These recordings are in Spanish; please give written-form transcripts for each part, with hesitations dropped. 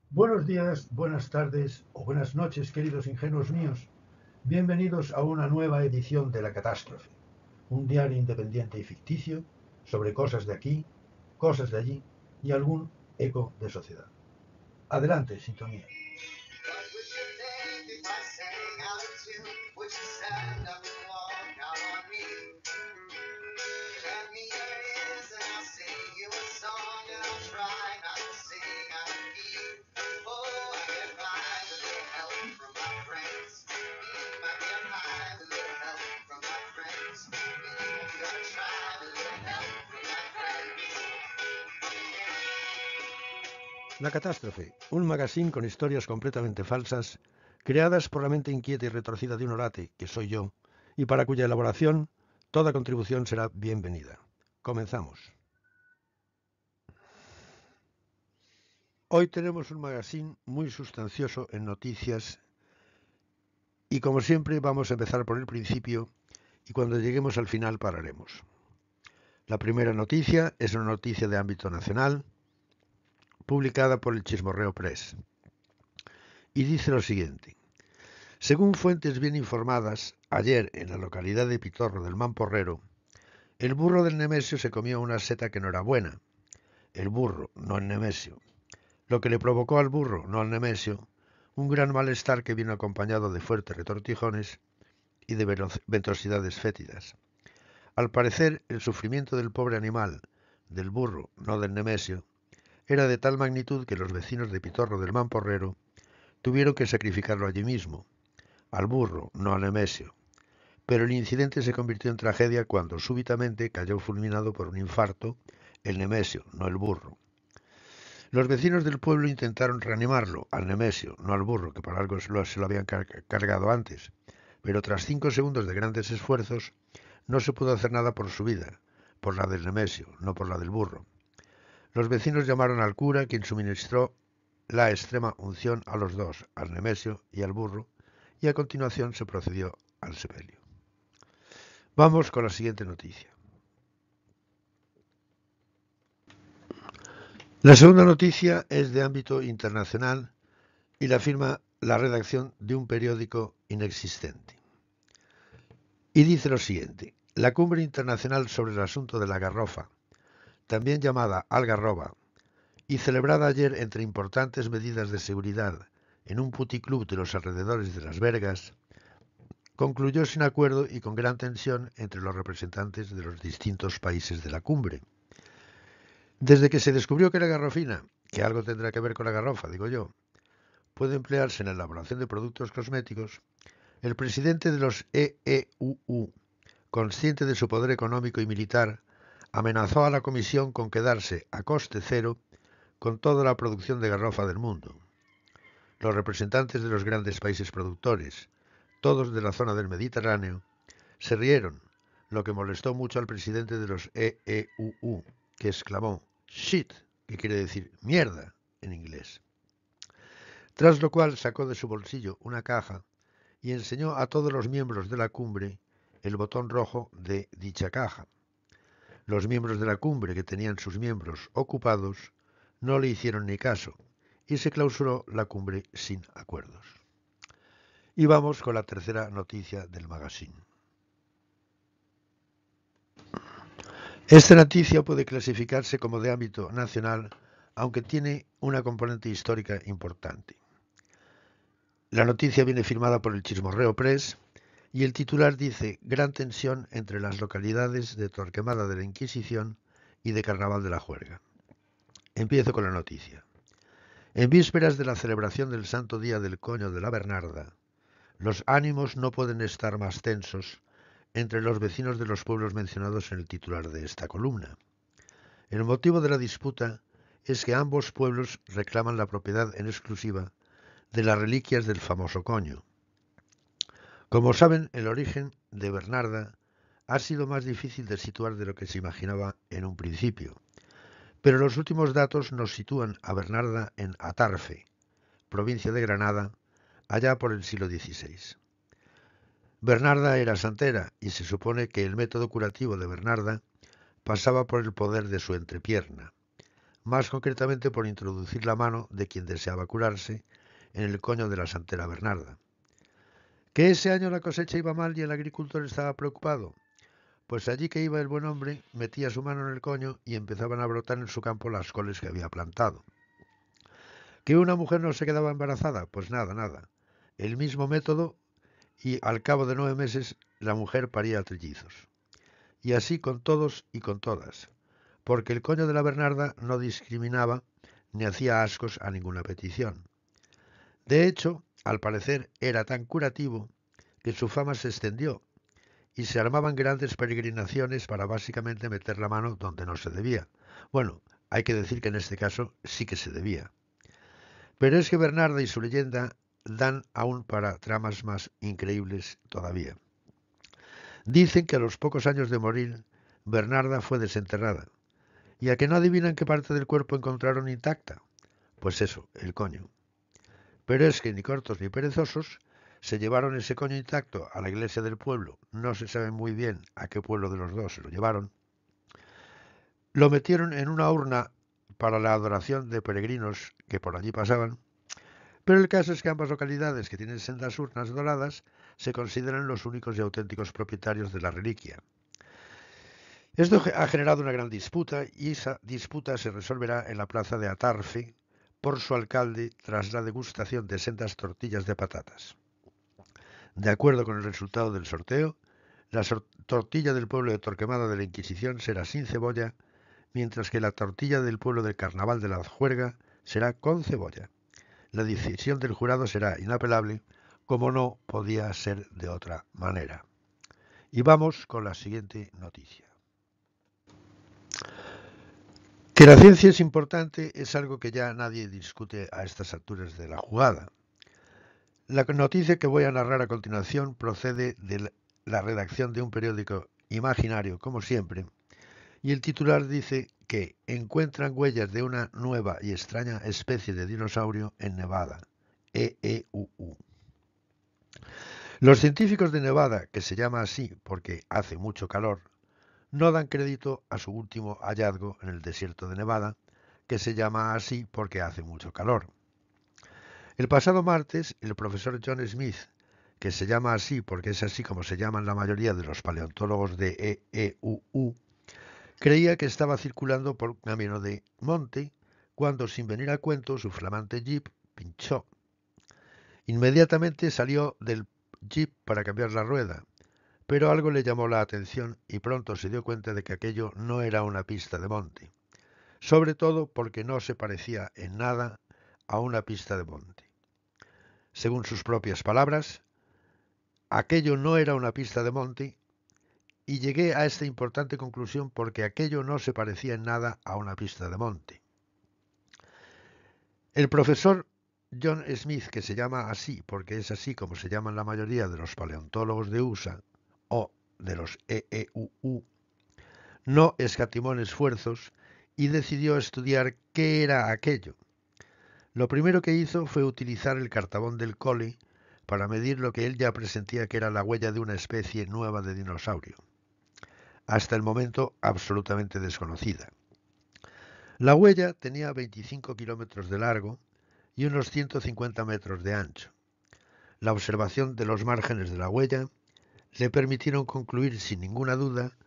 Buenos días, buenas tardes o buenas noches, queridos ingenuos míos. Bienvenidos a una nueva edición de La Catástrofe, un diario independiente y ficticio sobre cosas de aquí, cosas de allí y algún eco de sociedad. Adelante, sintonía. La Catástrofe, un magazine con historias completamente falsas, creadas por la mente inquieta y retorcida de un orate, que soy yo, y para cuya elaboración toda contribución será bienvenida. Comenzamos. Hoy tenemos un magazine muy sustancioso en noticias y como siempre vamos a empezar por el principio y cuando lleguemos al final pararemos. La primera noticia es una noticia de ámbito nacional publicada por el Chismorreo Press y dice lo siguiente. Según fuentes bien informadas, ayer en la localidad de Pitorro del Mamporrero, el burro del Nemesio se comió una seta que no era buena. El burro, no el Nemesio. Lo que le provocó al burro, no al Nemesio, un gran malestar que vino acompañado de fuertes retortijones y de ventosidades fétidas. Al parecer, el sufrimiento del pobre animal, del burro, no del Nemesio, era de tal magnitud que los vecinos de Pitorro del Mamporrero tuvieron que sacrificarlo allí mismo, al burro, no al Nemesio. Pero el incidente se convirtió en tragedia cuando súbitamente cayó fulminado por un infarto el Nemesio, no el burro. Los vecinos del pueblo intentaron reanimarlo, al Nemesio, no al burro, que por algo se lo habían cargado antes, pero tras 5 segundos de grandes esfuerzos no se pudo hacer nada por su vida, por la del Nemesio, no por la del burro. Los vecinos llamaron al cura, quien suministró la extrema unción a los dos, al Nemesio y al burro, y a continuación se procedió al sepelio. Vamos con la siguiente noticia. La segunda noticia es de ámbito internacional y la firma la redacción de un periódico inexistente. Y dice lo siguiente. La cumbre internacional sobre el asunto de la garrofa, también llamada algarroba, y celebrada ayer entre importantes medidas de seguridad en un puticlub de los alrededores de Las Vegas, concluyó sin acuerdo y con gran tensión entre los representantes de los distintos países de la cumbre. Desde que se descubrió que la garrofina, que algo tendrá que ver con la garrofa, digo yo, puede emplearse en la elaboración de productos cosméticos, el presidente de los EEUU, consciente de su poder económico y militar, amenazó a la Comisión con quedarse a coste cero con toda la producción de garrofa del mundo. Los representantes de los grandes países productores, todos de la zona del Mediterráneo, se rieron, lo que molestó mucho al presidente de los EEUU, que exclamó "shit", que quiere decir mierda en inglés. Tras lo cual sacó de su bolsillo una caja y enseñó a todos los miembros de la cumbre el botón rojo de dicha caja. Los miembros de la cumbre, que tenían sus miembros ocupados, no le hicieron ni caso y se clausuró la cumbre sin acuerdos. Y vamos con la tercera noticia del magazine. Esta noticia puede clasificarse como de ámbito nacional, aunque tiene una componente histórica importante. La noticia viene firmada por el Chismorreo Press y el titular dice "Gran tensión entre las localidades de Torquemada de la Inquisición y de Carnaval de la Juerga". Empiezo con la noticia. En vísperas de la celebración del Santo Día del Coño de la Bernarda, los ánimos no pueden estar más tensos entre los vecinos de los pueblos mencionados en el titular de esta columna. El motivo de la disputa es que ambos pueblos reclaman la propiedad en exclusiva de las reliquias del famoso coño. Como saben, el origen de Bernarda ha sido más difícil de situar de lo que se imaginaba en un principio, pero los últimos datos nos sitúan a Bernarda en Atarfe, provincia de Granada, allá por el siglo XVI. Bernarda era santera y se supone que el método curativo de Bernarda pasaba por el poder de su entrepierna. más concretamente por introducir la mano de quien deseaba curarse en el coño de la santera Bernarda. ¿Que ese año la cosecha iba mal y el agricultor estaba preocupado? Pues allí que iba el buen hombre, metía su mano en el coño y empezaban a brotar en su campo las coles que había plantado. ¿Que una mujer no se quedaba embarazada? Pues nada, nada. El mismo método y al cabo de 9 meses la mujer paría trillizos. Y así con todos y con todas, porque el coño de la Bernarda no discriminaba ni hacía ascos a ninguna petición. De hecho, al parecer era tan curativo que su fama se extendió y se armaban grandes peregrinaciones para básicamente meter la mano donde no se debía. Bueno, hay que decir que en este caso sí que se debía. Pero es que Bernarda y su leyenda dan aún para tramas más increíbles todavía. Dicen que a los pocos años de morir, Bernarda fue desenterrada. ¿Y a que no adivinan qué parte del cuerpo encontraron intacta? Pues eso, el coño. Pero es que ni cortos ni perezosos se llevaron ese coño intacto a la iglesia del pueblo. No se sabe muy bien a qué pueblo de los dos se lo llevaron. Lo metieron en una urna para la adoración de peregrinos que por allí pasaban. Pero el caso es que ambas localidades que tienen sendas urnas doradas se consideran los únicos y auténticos propietarios de la reliquia. Esto ha generado una gran disputa y esa disputa se resolverá en la plaza de Atarfe por su alcalde tras la degustación de sendas tortillas de patatas. De acuerdo con el resultado del sorteo, la tortilla del pueblo de Torquemada de la Inquisición será sin cebolla, mientras que la tortilla del pueblo del Carnaval de la Juerga será con cebolla. La decisión del jurado será inapelable, como no podía ser de otra manera. Y vamos con la siguiente noticia. Que la ciencia es importante es algo que ya nadie discute a estas alturas de la jugada. La noticia que voy a narrar a continuación procede de la redacción de un periódico imaginario, como siempre, y el titular dice que encuentran huellas de una nueva y extraña especie de dinosaurio en Nevada, EEUU. Los científicos de Nevada, que se llama así porque hace mucho calor, no dan crédito a su último hallazgo en el desierto de Nevada, que se llama así porque hace mucho calor. El pasado martes, el profesor John Smith, que se llama así porque es así como se llaman la mayoría de los paleontólogos de EEUU, creía que estaba circulando por un camino de monte cuando, sin venir a cuento, su flamante jeep pinchó. Inmediatamente salió del jeep para cambiar la rueda, pero algo le llamó la atención y pronto se dio cuenta de que aquello no era una pista de monte, sobre todo porque no se parecía en nada a una pista de monte. Según sus propias palabras, aquello no era una pista de monte y llegué a esta importante conclusión porque aquello no se parecía en nada a una pista de monte. El profesor John Smith, que se llama así porque es así como se llaman la mayoría de los paleontólogos de USA o de los EEUU, no escatimó en esfuerzos y decidió estudiar qué era aquello. Lo primero que hizo fue utilizar el cartabón del cole para medir lo que él ya presentía que era la huella de una especie nueva de dinosaurio, hasta el momento absolutamente desconocida. La huella tenía 25 kilómetros de largo y unos 150 metros de ancho. La observación de los márgenes de la huella le permitieron concluir sin ninguna duda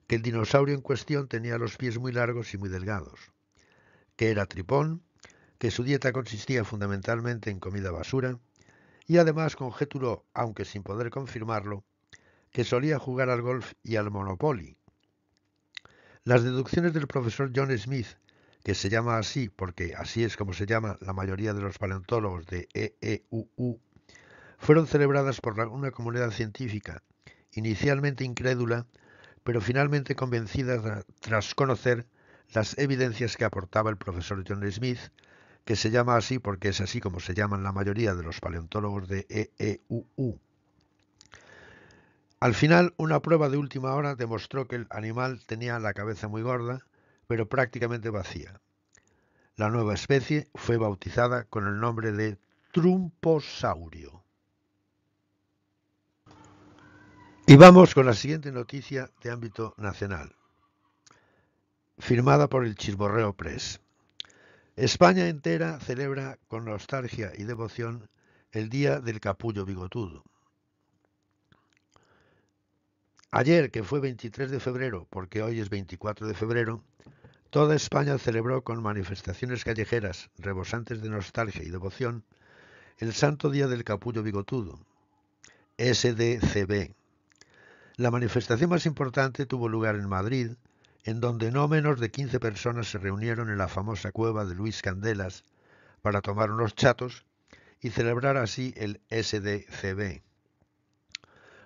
que el dinosaurio en cuestión tenía los pies muy largos y muy delgados, que era tripón, que su dieta consistía fundamentalmente en comida basura, y además conjeturó, aunque sin poder confirmarlo, que solía jugar al golf y al Monopoly. Las deducciones del profesor John Smith, que se llama así porque así es como se llama la mayoría de los paleontólogos de EEUU, fueron celebradas por una comunidad científica, inicialmente incrédula, pero finalmente convencida tras conocer las evidencias que aportaba el profesor John Smith, que se llama así porque es así como se llaman la mayoría de los paleontólogos de EEUU. Al final, una prueba de última hora demostró que el animal tenía la cabeza muy gorda, pero prácticamente vacía. La nueva especie fue bautizada con el nombre de trumposaurio. Y vamos con la siguiente noticia de ámbito nacional, firmada por el Chismorreo Press. España entera celebra con nostalgia y devoción el Día del Capullo Bigotudo. Ayer, que fue 23 de febrero, porque hoy es 24 de febrero, toda España celebró con manifestaciones callejeras rebosantes de nostalgia y devoción el Santo Día del Capullo Bigotudo, SDCB. La manifestación más importante tuvo lugar en Madrid, en donde no menos de 15 personas se reunieron en la famosa cueva de Luis Candelas para tomar unos chatos y celebrar así el SDCB.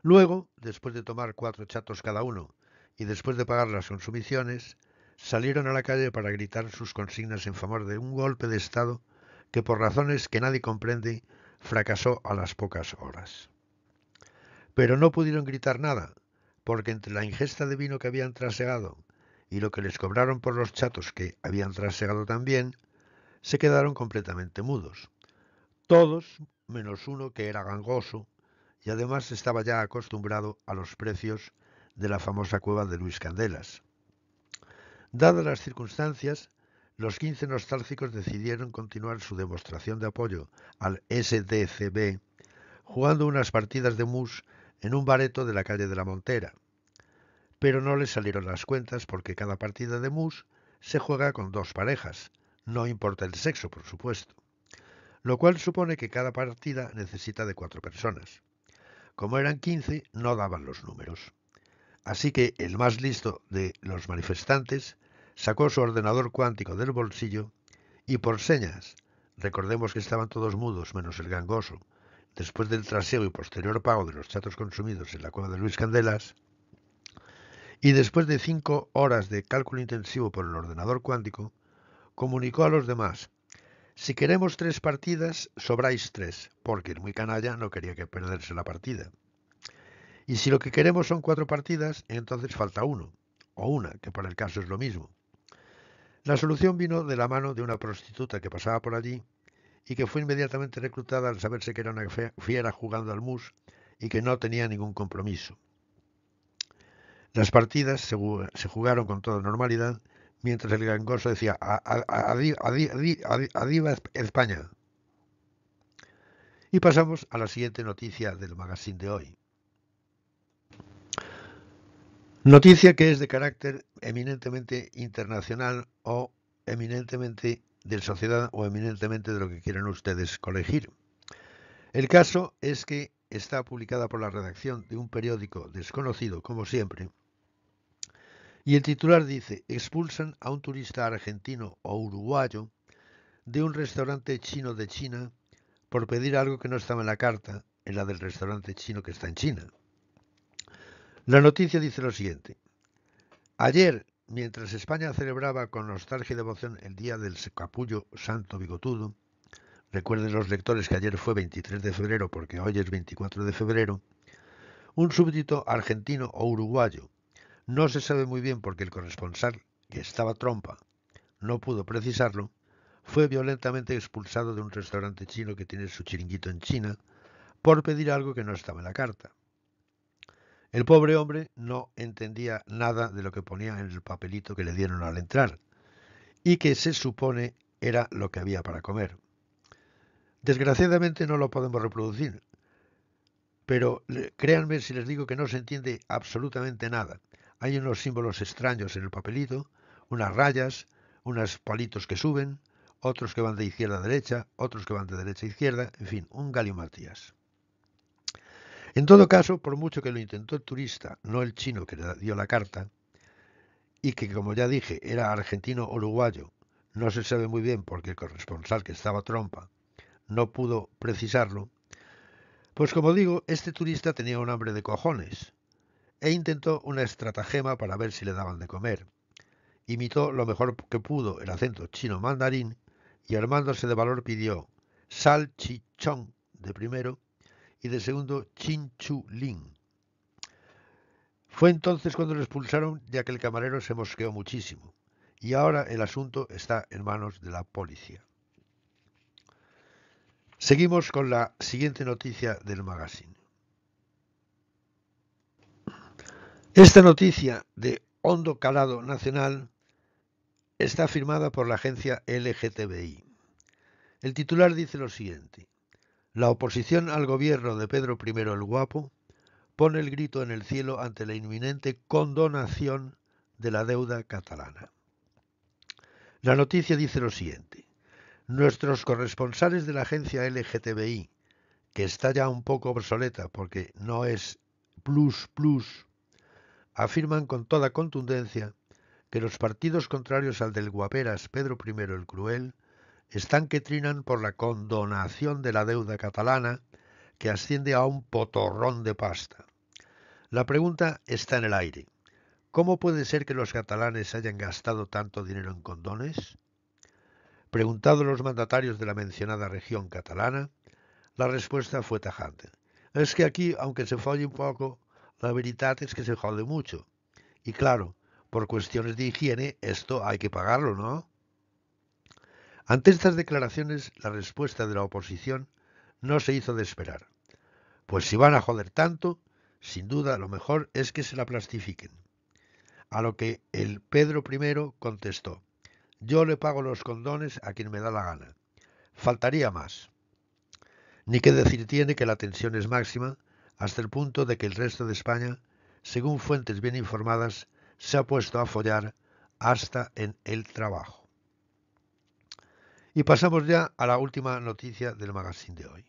Luego, después de tomar 4 chatos cada uno y después de pagar las consumiciones, salieron a la calle para gritar sus consignas en favor de un golpe de Estado que por razones que nadie comprende fracasó a las pocas horas. Pero no pudieron gritar nada, porque entre la ingesta de vino que habían trasegado y lo que les cobraron por los chatos que habían trasegado también, se quedaron completamente mudos. Todos menos uno que era gangoso y además estaba ya acostumbrado a los precios de la famosa cueva de Luis Candelas. Dadas las circunstancias, los 15 nostálgicos decidieron continuar su demostración de apoyo al SDCB jugando unas partidas de mus en un bareto de la calle de la Montera. Pero no les salieron las cuentas porque cada partida de mus se juega con 2 parejas, no importa el sexo, por supuesto, lo cual supone que cada partida necesita de 4 personas. Como eran 15, no daban los números. Así que el más listo de los manifestantes sacó su ordenador cuántico del bolsillo y por señas, recordemos que estaban todos mudos menos el gangoso, después del trasiego y posterior pago de los chatos consumidos en la cueva de Luis Candelas, y después de 5 horas de cálculo intensivo por el ordenador cuántico, comunicó a los demás: si queremos 3 partidas, sobráis 3, porque el muy canalla no quería que perderse la partida. Y si lo que queremos son 4 partidas, entonces falta uno, o una, que para el caso es lo mismo. La solución vino de la mano de una prostituta que pasaba por allí y que fue inmediatamente reclutada al saberse que era una fiera jugando al mus y que no tenía ningún compromiso. Las partidas se jugaron con toda normalidad, mientras el gangoso decía adiós España. Y pasamos a la siguiente noticia del magazine de hoy. Noticia que es de carácter eminentemente internacional o eminentemente de sociedad o eminentemente de lo que quieran ustedes colegir. El caso es que está publicada por la redacción de un periódico desconocido, como siempre, y el titular dice: expulsan a un turista argentino o uruguayo de un restaurante chino de China por pedir algo que no estaba en la carta, en la del restaurante chino que está en China. La noticia dice lo siguiente: ayer, mientras España celebraba con nostalgia y devoción el Día del Capullo Santo Bigotudo, recuerden los lectores que ayer fue 23 de febrero porque hoy es 24 de febrero, un súbdito argentino o uruguayo, no se sabe muy bien porque el corresponsal, que estaba trompa, no pudo precisarlo, fue violentamente expulsado de un restaurante chino que tiene su chiringuito en China por pedir algo que no estaba en la carta. El pobre hombre no entendía nada de lo que ponía en el papelito que le dieron al entrar y que se supone era lo que había para comer. Desgraciadamente no lo podemos reproducir, pero créanme si les digo que no se entiende absolutamente nada. Hay unos símbolos extraños en el papelito, unas rayas, unos palitos que suben, otros que van de izquierda a derecha, otros que van de derecha a izquierda, en fin, un galimatías. En todo caso, por mucho que lo intentó el turista, no el chino que le dio la carta, y que, como ya dije, era argentino-uruguayo, no se sabe muy bien porque el corresponsal, que estaba trompa, no pudo precisarlo, pues como digo, este turista tenía un hambre de cojones e intentó una estratagema para ver si le daban de comer. Imitó lo mejor que pudo el acento chino mandarín y armándose de valor pidió salchichón de primero y de segundo chinchulín. Fue entonces cuando lo expulsaron, ya que el camarero se mosqueó muchísimo, y ahora el asunto está en manos de la policía. Seguimos con la siguiente noticia del magazine. Esta noticia de hondo calado nacional está firmada por la agencia LGTBI. El titular dice lo siguiente: la oposición al gobierno de Pedro I el Guapo pone el grito en el cielo ante la inminente condonación de la deuda catalana. La noticia dice lo siguiente: nuestros corresponsales de la agencia LGTBI, que está ya un poco obsoleta porque no es plus plus, afirman con toda contundencia que los partidos contrarios al del guaperas Pedro I el Cruel están que trinan por la condonación de la deuda catalana, que asciende a un potorrón de pasta. La pregunta está en el aire: ¿cómo puede ser que los catalanes hayan gastado tanto dinero en condones? Preguntados los mandatarios de la mencionada región catalana, la respuesta fue tajante: es que aquí, aunque se folle un poco, la verdad es que se jode mucho. Y claro, por cuestiones de higiene, esto hay que pagarlo, ¿no? Ante estas declaraciones, la respuesta de la oposición no se hizo de esperar. Pues si van a joder tanto, sin duda lo mejor es que se la plastifiquen. A lo que el Pedro I contestó: yo le pago los condones a quien me da la gana. Faltaría más. Ni qué decir tiene que la tensión es máxima, hasta el punto de que el resto de España, según fuentes bien informadas, se ha puesto a follar hasta en el trabajo. Y pasamos ya a la última noticia del magazine de hoy.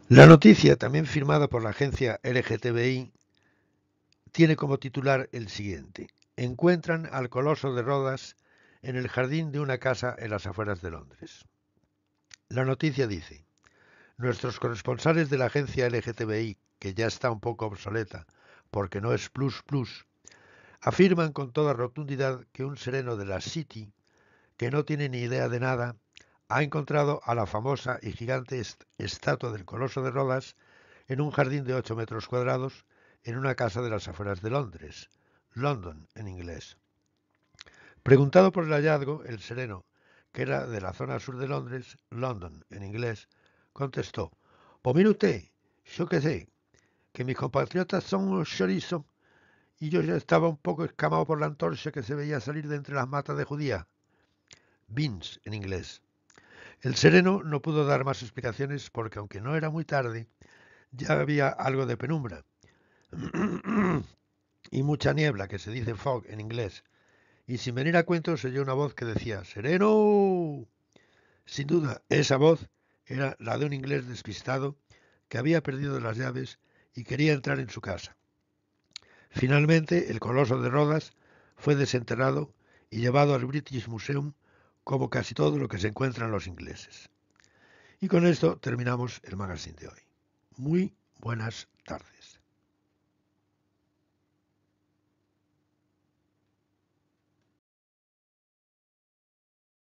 La noticia, también firmada por la agencia LGTBI, tiene como titular el siguiente: encuentran al coloso de Rodas en el jardín de una casa en las afueras de Londres. La noticia dice: nuestros corresponsales de la agencia LGTBI, que ya está un poco obsoleta porque no es plus plus, afirman con toda rotundidad que un sereno de la City, que no tiene ni idea de nada, ha encontrado a la famosa y gigante estatua del coloso de Rodas en un jardín de 8 metros cuadrados en una casa de las afueras de Londres, London en inglés. Preguntado por el hallazgo, el sereno, que era de la zona sur de Londres, London en inglés, contestó: pues mire usted, yo qué sé, que mis compatriotas son unos chorizos y yo ya estaba un poco escamado por la antorcha que se veía salir de entre las matas de judía. Beans en inglés. El sereno no pudo dar más explicaciones porque, aunque no era muy tarde, ya había algo de penumbra y mucha niebla, que se dice fog en inglés, y sin venir a cuento se oyó una voz que decía: ¡sereno! Sin duda, esa voz era la de un inglés despistado que había perdido las llaves y quería entrar en su casa. Finalmente, el coloso de Rodas fue desenterrado y llevado al British Museum, como casi todo lo que se encuentran los ingleses. Y con esto terminamos el magazine de hoy. Muy buenas tardes.